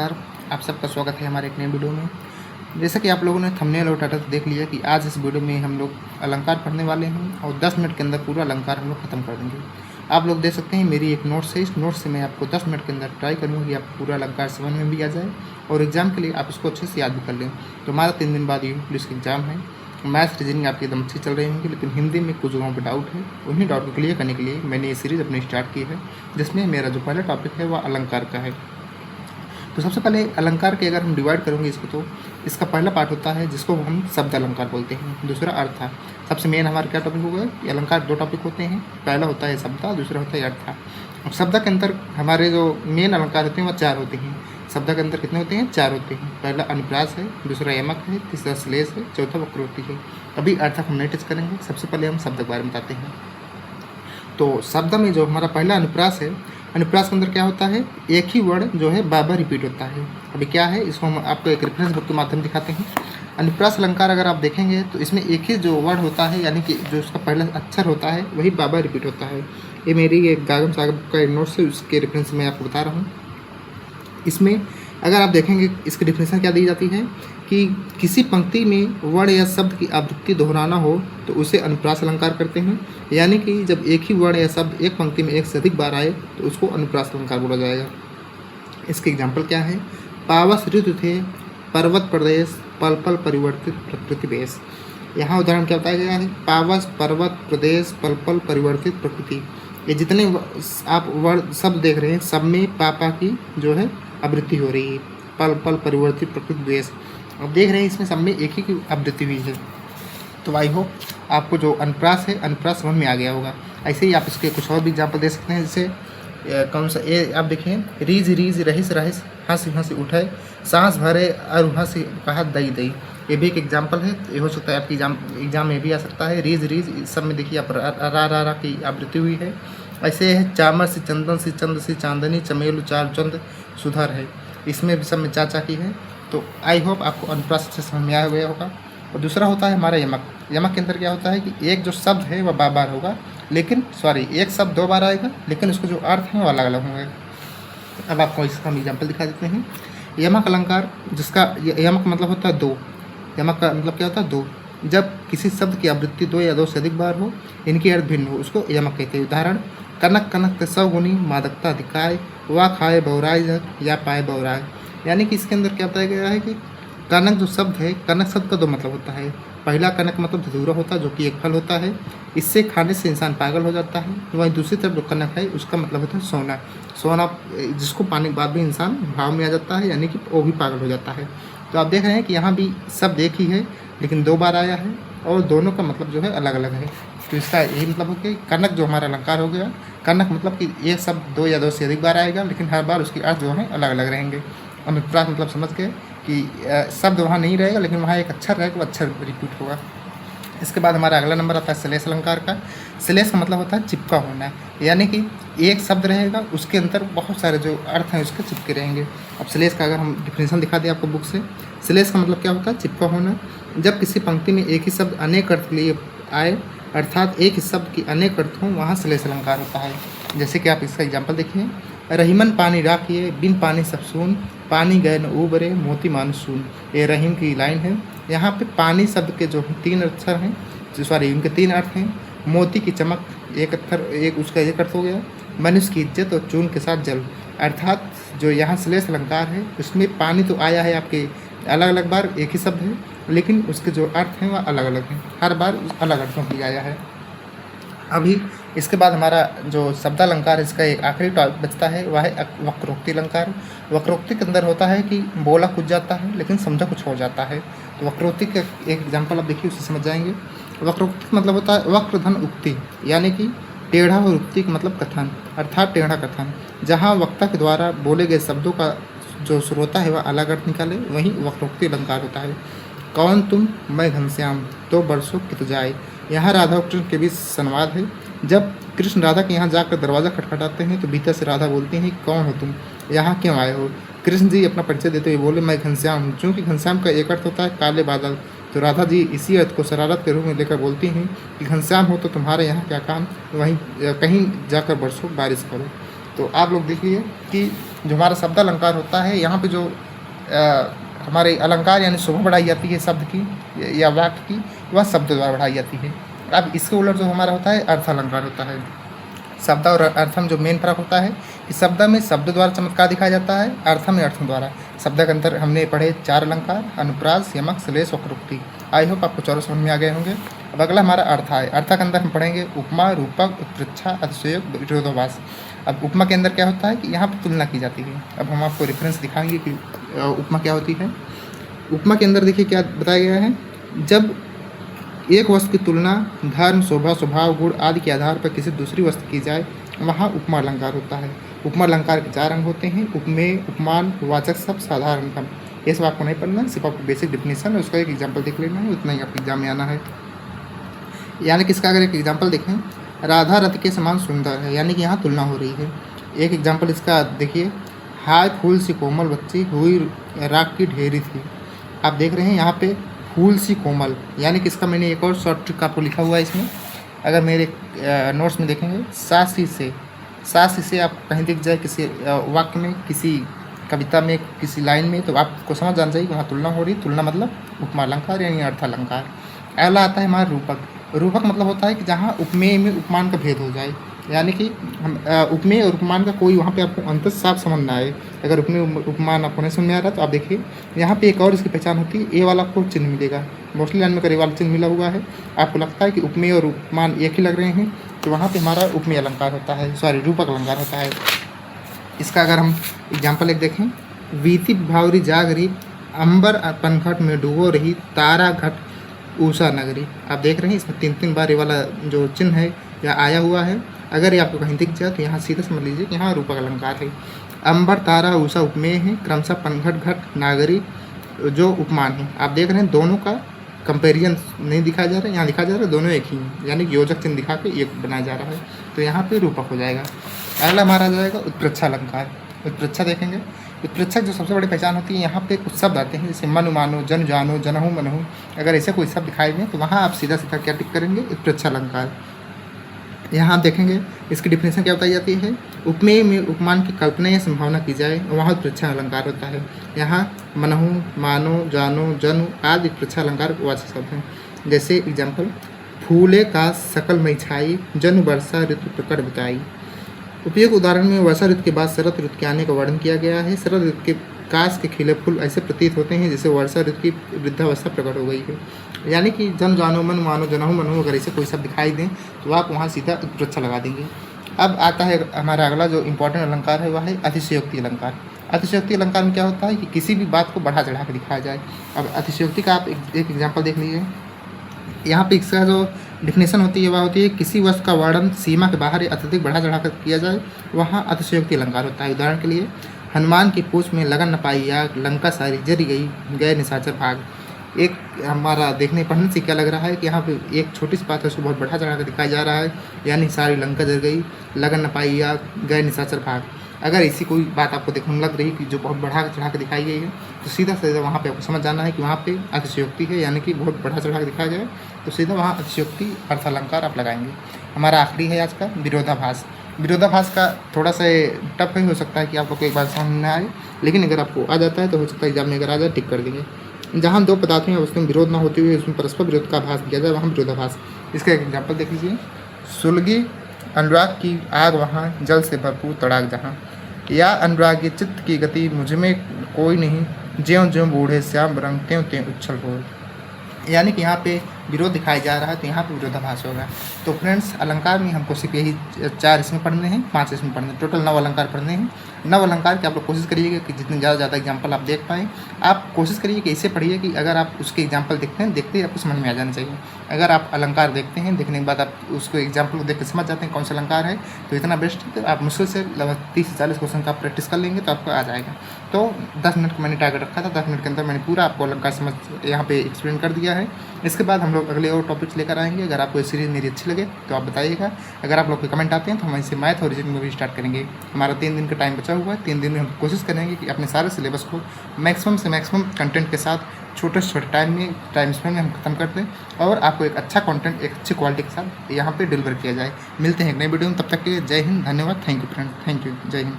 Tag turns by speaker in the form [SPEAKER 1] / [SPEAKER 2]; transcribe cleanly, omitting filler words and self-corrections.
[SPEAKER 1] नमस्कार, आप सबका स्वागत है हमारे एक नए वीडियो में। जैसा कि आप लोगों ने थंबनेल और टाइटल से देख लिया कि आज इस वीडियो में हम लोग अलंकार पढ़ने वाले हैं और 10 मिनट के अंदर पूरा अलंकार हम लोग खत्म कर देंगे। आप लोग देख सकते हैं मेरी एक नोट्स है, इस नोट्स से मैं आपको 10 मिनट के अंदर ट्राई करूँगा कि आपको पूरा अलंकार समझ में भी आ जाए और एग्ज़ाम के लिए आप इसको अच्छे से याद भी कर लें। तो हमारा 3 दिन बाद यूपी पुलिस की एग्ज़ाम है। मैथ्स रीजनिंग आपकी एकदम अच्छी चल रही होंगी, लेकिन हिंदी में कुछ जगहों पर डाउट है। उन्हीं डाउट को क्लियर करने के लिए मैंने ये सीरीज़ अपनी स्टार्ट की है, जिसमें मेरा जो पहला टॉपिक है वह अलंकार का है। तो सबसे पहले अलंकार के अगर हम डिवाइड करेंगे इसको, तो इसका पहला पार्ट होता है जिसको हम शब्द अलंकार बोलते हैं, दूसरा अर्थ। सबसे मेन हमारा क्या टॉपिक होगा कि अलंकार 2 टॉपिक होते हैं, पहला होता है शब्द, दूसरा होता है अर्थ। अब शब्द के अंदर हमारे जो मेन अलंकार होते हैं वह 4 होते हैं। शब्द के अंदर कितने होते हैं? 4 होते हैं। पहला अनुप्रास है, दूसरा यमक है, तीसरा श्लेष है, चौथा वक्रोक्ति है। अभी अर्थ हम नहीं टच करेंगे, सबसे पहले हम शब्द के बारे में बताते हैं। तो शब्द में जो हमारा पहला अनुप्रास है, अनुप्रास के अंदर क्या होता है, एक ही वर्ड जो है बार बार रिपीट होता है। अभी क्या है, इसको हम आपको एक रेफरेंस बुक के माध्यम दिखाते हैं। अनुप्रास अलंकार अगर आप देखेंगे तो इसमें एक ही जो वर्ड होता है, यानी कि जो उसका पहला अक्षर होता है वही बार बार रिपीट होता है। ये मेरी एक गागम सागम का एक नोट्स है, उसके रेफरेंस में आपको बता रहा हूँ। इसमें अगर आप देखेंगे इसकी डिफिनेशन क्या दी जाती है कि किसी पंक्ति में वर्ण या शब्द की आवृत्ति दोहराना हो तो उसे अनुप्रास अलंकार करते हैं। यानी कि जब एक ही वर्ण या शब्द एक पंक्ति में एक से अधिक बार आए तो उसको अनुप्रास अलंकार बोला जाएगा। इसके एग्जाम्पल क्या है? पावस ऋतु थे, पर्वत प्रदेश, पल पल परिवर्तित प्रकृति वेश। यहाँ उदाहरण क्या बताया गया है? पावस, पर्वत, प्रदेश, पल पल परिवर्तित प्रकृति। ये जितने आप वर्ड शब्द देख रहे हैं, सब में पापा की जो है आवृत्ति हो रही है, पल पल परिवर्तित प्रकृति द्वेष। अब देख रहे हैं इसमें सब में एक ही की आवृत्ति हुई है। तो आई होप आपको जो अनुप्रास है, अनुप्रास समझ में आ गया होगा। ऐसे ही आप इसके कुछ और भी एग्जाम्पल दे सकते हैं। जैसे कौन सा ये आप देखिए, रीज रीज रहिस रहिस हंसी हंसी उठे, सांस भरे और हंसी कहा दई दई। ये भी एक एग्जाम्पल है। ये हो सकता है आपकी एग्जाम में भी आ सकता है। रीज रीज इस सब में देखिए आप रा की आवृत्ति हुई है। ऐसे है चामर से चंदन से चंद से चांदनी, चमेलू चार चंद सुधर है, इसमें भी सब में चाचा की है। तो आई होप आपको अनुप्रास से समझ में आ गया होगा। और दूसरा होता है हमारा यमक। यमक के अंदर क्या होता है कि एक जो शब्द है वह बार बार होगा, लेकिन एक शब्द 2 बार आएगा, लेकिन उसके जो अर्थ हैं वो अलग अलग होंगे। अब आपको इसका हम एग्जाम्पल दिखा देते हैं। यमक अलंकार, जिसका यमक मतलब होता है 2। यमक का मतलब क्या होता है? 2। जब किसी शब्द की आवृत्ति 2 या 2 से अधिक बार हो, इनकी अर्थ भिन्न हो, उसको यमक कहते हैं। उदाहरण, कनक कनक सौगुनी मादकता दिखाए, वा खाए बौराय जग या पाए बौराय। यानी कि इसके अंदर क्या बताया गया है कि कनक जो शब्द है, कनक शब्द का 2 मतलब होता है। पहला कनक मतलब धतूरा होता है, जो कि एक फल होता है, इससे खाने से इंसान पागल हो जाता है। वहीं दूसरी तरफ जो कनक है उसका मतलब होता है सोना। सोना जिसको पाने के बाद भी इंसान भाव में आ जाता है, यानी कि वो भी पागल हो जाता है। तो आप देख रहे हैं कि यहाँ भी शब्द एक ही है, लेकिन 2 बार आया है और दोनों का मतलब जो है अलग अलग है। तो इसका यही मतलब हो कि कनक जो हमारा अलंकार हो गया, कनक मतलब कि एक शब्द 2 या 2 से अधिक बार आएगा, लेकिन हर बार उसकी अर्थ जो है अलग अलग रहेंगे। अनुप्रास मतलब समझ गए कि शब्द वहाँ नहीं रहेगा, लेकिन वहाँ एक अक्षर रहेगा, वो अक्षर रिपीट होगा। इसके बाद हमारा अगला नंबर आता है श्लेष अलंकार का। श्लेष का मतलब होता है चिपका होना, यानी कि एक शब्द रहेगा, उसके अंदर बहुत सारे जो अर्थ हैं उसके चिपके रहेंगे। अब श्लेष का अगर हम डिफिनेशन दिखा दें आपको बुक से, श्लेष का मतलब क्या होता है? चिपका होना। जब किसी पंक्ति में एक ही शब्द अनेक अर्थ के लिए आए, अर्थात एक ही शब्द की अनेक अर्थ हों, वहाँ श्लेष अलंकार होता है। जैसे कि आप इसका एग्जाम्पल देखिए, रहीमन पानी राखिए, बिन पानी सब सून, पानी गए न उबरे, मोती मान सून। ये रहीम की लाइन है। यहाँ पे पानी शब्द के जो 3 अक्षर हैं, इनके 3 अर्थ हैं। मोती की चमक उसका एक अर्थ हो गया, मनुष्य की इज्जत और चून के साथ जल। अर्थात जो यहाँ श्लेष अलंकार है उसमें पानी तो आया है आपके अलग अलग बार, एक ही शब्द है, लेकिन उसके जो अर्थ हैं वह अलग अलग हैं, हर बार अलग अर्थों की आया है। अभी इसके बाद हमारा जो शब्दालंकार, इसका एक आखिरी टॉपिक बचता है, वह है वक्रोक्ति अलंकार। वक्रोक्ति के अंदर होता है कि बोला कुछ जाता है लेकिन समझा कुछ हो जाता है। तो वक्रोक्ति का एक एग्जाम्पल आप देखिए, उससे समझ जाएंगे। वक्रोक्ति का मतलब होता है वक्र धन उक्ति, यानी कि टेढ़ा और उक्ति का मतलब कथन, अर्थात टेढ़ा कथन। जहाँ वक्ता के द्वारा बोले गए शब्दों का जो श्रोता है वह अलग अर्थ निकाले, वहीं वक्रोक्ति अलंकार होता है। कौन तुम मैं घनश्याम, 2 बरसों कित जाए। यहाँ राधा और कृष्ण के बीच संवाद है। जब कृष्ण राधा के यहाँ जाकर दरवाज़ा खटखटाते हैं तो भीतर से राधा बोलती हैं, कौन हो तुम, यहाँ क्यों आए हो। कृष्ण जी अपना परिचय देते हुए बोले, मैं घनश्याम हूँ। चूँकि घनश्याम का एक अर्थ होता है काले बादल, तो राधा जी इसी अर्थ को शरारत के रूप में लेकर बोलती हैं कि घनश्याम हो तो तुम्हारे यहाँ क्या काम, वहीं कहीं जाकर बरसों बारिश करो। तो आप लोग देखिए कि जो हमारा शब्द अलंकार होता है, यहाँ पे जो हमारे अलंकार यानी शोभा बढ़ाई जाती है शब्द की या वाक्य की, वह शब्द द्वारा बढ़ाई जाती है। अब इसके उलट जो हमारा होता है अर्थ अलंकार होता है। शब्द और अर्थम जो मेन फर्क होता है कि शब्द में शब्द द्वारा चमत्कार दिखाया जाता है, अर्थम में अर्थम द्वारा। शब्द के अंदर हमने पढ़े 4 अलंकार, अनुप्रास, यमक, श्लेष, वक्रोक्ति। आई होप आपको चारों समझ में आ गए होंगे। अब अगला हमारा अर्थ है। अर्थ के अंदर हम पढ़ेंगे उपमा, रूपक, उत्प्रेक्षा, अतिशयोक, विरोधाभास। अब उपमा के अंदर क्या होता है कि यहाँ पर तुलना की जाती है। अब हम आपको रेफरेंस दिखाएंगे कि उपमा क्या होती है। उपमा के अंदर देखिए क्या बताया गया है, जब एक वस्तु की तुलना धर्म, शोभा, स्वभाव, गुण आदि के आधार पर किसी दूसरी वस्तु की जाए, वहाँ उपमा अलंकार होता है। उपमा अलंकार के 4 अंग होते हैं, उपमेय, उपमान, वाचक शब्द, साधारण क्रम। ये सब आपको नहीं पढ़ना है, सिर्फ आपको बेसिक डिफिनेशन है, उसका एक एग्जाम्पल देख लेना है, उतना ही आपके एग्जाम में आना है। यानी कि इसका अगर एक एग्जाम्पल देखें, राधा रथ के समान सुंदर है, यानी कि यहाँ तुलना हो रही है। एक एग्जाम्पल इसका देखिए, हाय फूल सी कोमल बच्ची हुई राख की ढेरी थी। आप देख रहे हैं यहाँ पे फूल सी कोमल, यानी कि इसका मैंने एक और शॉर्ट ट्रिक आपको लिखा हुआ है इसमें। अगर मेरे नोट्स में देखेंगे, सासी से आप कहीं दिख जाए किसी वाक्य में, किसी कविता में, किसी लाइन में, तो आपको समझ जाना चाहिए कि वहाँ तुलना हो रही है। तुलना मतलब उपमा अलंकार यानी अर्थ अलंकार। अगला आता है हमारा रूपक। रूपक मतलब होता है कि जहाँ उपमेय में उपमान का भेद हो जाए, यानी कि हम उपमेय और उपमान का कोई वहाँ पे आपको अंतर साफ समझ ना आए। अगर उपमेय उपमान आपको नहीं समझ में आ रहा तो आप देखिए यहाँ पे एक और इसकी पहचान होती है, ए वाला आपको चिन्ह मिलेगा। मोस्टली लाइन में अगर ए वाला चिन्ह मिला हुआ है, आपको लगता है कि उपमेय और उपमान एक ही लग रहे हैं, तो वहाँ पे हमारा उपमेय अलंकार होता है, सॉरी रूपक अलंकार होता है। इसका अगर हम एग्जाम्पल एक देखें, वीति भावरी जागरी अंबर पनघट में डूबो रही तारा घट उषा नगरी। आप देख रहे हैं इसमें 3 बार ये वाला जो चिन्ह है या आया हुआ है। अगर ये आपको कहीं दिख जाए तो यहाँ सीधा समझ लीजिए कि यहाँ रूपक अलंकार है। अंबर, तारा, उषा उपमेय है, क्रमशः पनघट, घट, नागरी जो उपमान है। आप देख रहे हैं दोनों का कंपेरिजन नहीं दिखाया जा रहा है, यहाँ दिखाया जा रहा है दोनों एक ही हैं, यानी कि योजक चिन्ह दिखा के एक बनाया जा रहा है, तो यहाँ पे रूपक हो जाएगा। अगला हमारा आ जाएगा उत्प्रेक्षा अलंकार। उत्प्रेक्षा देखेंगे, उत्प्रेक्षा जो सबसे बड़ी पहचान होती है, यहाँ पे कुछ शब्द आते हैं जैसे मनु मानो, जन जानो, जनहु मनहु। अगर ऐसे कोई शब्द दिखाई दें तो वहाँ आप सीधा सीधा क्या टिक करेंगे, उत्प्रेक्षा अलंकार। यहाँ आप देखेंगे इसकी डिफिनेशन क्या बताई जाती है, उपमेय में उपमान की कल्पना या संभावना की जाए, वहाँ उत्प्रेक्षा अलंकार होता है। यहाँ मनहु, मानो, जानो, जनु आदि उत्प्रेक्षा अलंकार वाचक शब्द हैं। जैसे एग्जाम्पल, फूले का सकल मई छाई, जन वर्षा ऋतु प्रकट बिताई। उपयुक्त उदाहरण में वर्षा ऋतु के बाद शरद ऋतु के आने का वर्णन किया गया है। शरद ऋतु के काश के खिले फूल ऐसे प्रतीत होते हैं जैसे वर्षा ऋतु की वृद्धावस्था प्रकट हो गई है। यानी कि जन जानो, मन मानो, जनहु मनहु, अगर ऐसे कोई शब्द दिखाई दें तो आप वहाँ सीधा उत्प्रेक्षा लगा देंगे। अब आता है हमारा अगला जो इंपॉर्टेंट अलंकार है, वह है अतिशयोक्ति अलंकार। अतिशयोक्ति अलंकार में क्या होता है कि किसी भी बात को बढ़ा चढ़ा कर दिखाया जाए। अब अतिशयोक्ति का आप एक एग्जाम्पल देख लीजिए। यहाँ पे इसका जो डिफिनेशन होती है वह होती है किसी वस्तु का वर्णन सीमा के बाहर या अत्यधिक बढ़ा चढ़ा कर किया जाए, वहाँ अतिशयोक्ति अलंकार होता है। उदाहरण के लिए, हनुमान की पूंछ में लगन न पाई आग, लंका सारी जरी गई, गए निशाचर भाग। एक हमारा देखने पढ़ने से क्या लग रहा है कि यहाँ पे एक छोटी सी बात है उसको बहुत बढ़ा चढ़ा कर दिखाया जा रहा है, यानी सारी लंका जल गई, लगन न पाई आग, गए निशाचर भाग। अगर ऐसी कोई बात आपको देखने में लग रही कि जो बहुत बढ़ा चढ़ा कर दिखाई गई है, तो सीधा सीधा वहाँ पे आपको समझ जाना है कि वहाँ पे अतिशयोक्ति है, यानी कि बहुत बढ़ा चढ़ा कर दिखाया जाए, तो सीधा वहाँ अतिशयोक्ति अर्थ अलंकार आप लगाएंगे। हमारा आखिरी है आज का विरोधाभास। विरोधाभास का थोड़ा सा टफ ही हो सकता है कि आपको कोई बात समझ ना आए, लेकिन अगर आपको आ जाता है तो हो सकता है एग्जाम में अगर आ जाए टिक कर देंगे। जहाँ 2 पदार्थों या वस्तुओं में विरोध न होते हुए उसमें परस्पर विरोध का आभास दिया जाए, वहाँ विरोधाभास। इसका एक एग्जाम्पल देख लीजिए, सुलगी अनुराग की आग वहाँ, जल से भरपूर तड़ाक जहाँ, या अनुरागी चित्त की गति मुझ में कोई नहीं, ज्यों ज्यों बूढ़े श्याम रंग त्यों त्यों उछल हो। यानी कि यहाँ पे विरोध दिखाया जा रहा है, तो यहाँ पे विरोधाभास होगा। तो फ्रेंड्स, अलंकार में हमको सिर्फ यही 4 इसमें पढ़ने हैं, 5 इसमें पढ़ने हैं, टोटल 9 अलंकार पढ़ने हैं। 9 अलंकार की आप लोग कोशिश करिएगा कि जितने ज़्यादा एग्जाम्पल आप देख पाएँ। आप कोशिश करिए कि ऐसे पढ़िए कि अगर आप उसके एग्जाम्पल देखते ही आपको समझ में आ जाना चाहिए। अगर आप अलंकार देखते हैं, देखने के बाद आप उसको एग्जाम्पल को देख कर समझ जाते हैं कौन सा अलंकार है, तो इतना बेस्ट है। तो आप मुश्किल से लगभग 30 से 40 क्वेश्चन का आप प्रैक्टिस कर लेंगे तो आपको आ जाएगा। तो 10 मिनट का मैंने टारगेट रखा था, 10 मिनट के अंदर मैंने पूरा आपको अलंकार समझ यहाँ पे एक्सप्लेन कर दिया है। इसके बाद हम लोग अगले और टॉपिक्स लेकर आएंगे। अगर आपको ये सीरीज़ मेरी अच्छी लगे तो आप बताइएगा। अगर आप लोग के कमेंट आते हैं तो हम इसे मैथ और रीजनिंग में भी स्टार्ट करेंगे। हमारा 3 दिन का टाइम बचा हुआ है, 3 दिन में हम कोशिश करेंगे कि अपने सारे सिलेबस को मैक्सिमम से मैक्सिमम कंटेंट के साथ छोटे से छोटे टाइम स्पेन में हम खत्म कर दें और आपको एक अच्छा कंटेंट एक अच्छी क्वालिटी के साथ यहाँ पे डिलीवर किया जाए। मिलते हैं एक नई वीडियो में, तब तक के लिए जय हिंद, धन्यवाद, thank you friends, thank you, जय हिंद।